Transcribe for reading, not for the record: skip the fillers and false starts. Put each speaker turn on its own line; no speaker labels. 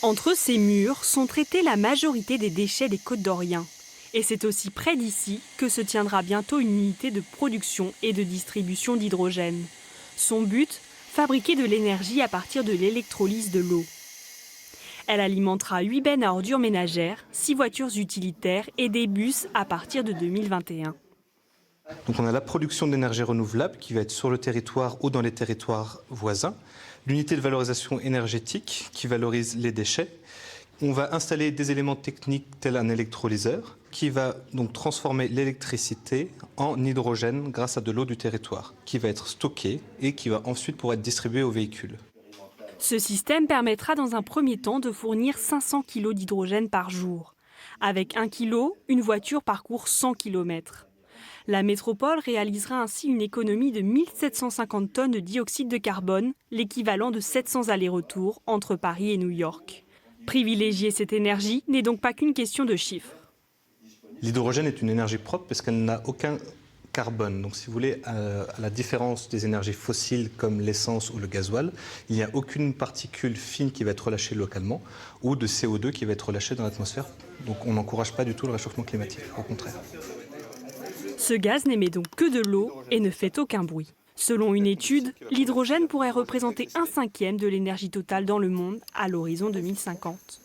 Entre ces murs sont traités la majorité des déchets des Côtes d'Orient. Et c'est aussi près d'ici que se tiendra bientôt une unité de production et de distribution d'hydrogène. Son but, fabriquer de l'énergie à partir de l'électrolyse de l'eau. Elle alimentera 8 bennes à ordures ménagères, 6 voitures utilitaires et des bus à partir de 2021.
Donc on a la production d'énergie renouvelable qui va être sur le territoire ou dans les territoires voisins, l'unité de valorisation énergétique qui valorise les déchets. On va installer des éléments techniques tels un électrolyseur qui va donc transformer l'électricité en hydrogène grâce à de l'eau du territoire, qui va être stockée et qui va ensuite pouvoir être distribuée aux véhicules.
Ce système permettra dans un premier temps de fournir 500 kg d'hydrogène par jour. Avec 1 kg, une voiture parcourt 100 km. La métropole réalisera ainsi une économie de 1750 tonnes de dioxyde de carbone, l'équivalent de 700 allers-retours entre Paris et New York. Privilégier cette énergie n'est donc pas qu'une question de chiffres.
L'hydrogène est une énergie propre parce qu'elle n'a aucun carbone. Donc si vous voulez, à la différence des énergies fossiles comme l'essence ou le gasoil, il n'y a aucune particule fine qui va être relâchée localement ou de CO2 qui va être relâché dans l'atmosphère. Donc on n'encourage pas du tout le réchauffement climatique, au contraire.
Ce gaz n'émet donc que de l'eau et ne fait aucun bruit. Selon une étude, l'hydrogène pourrait représenter 1/5 de l'énergie totale dans le monde à l'horizon 2050.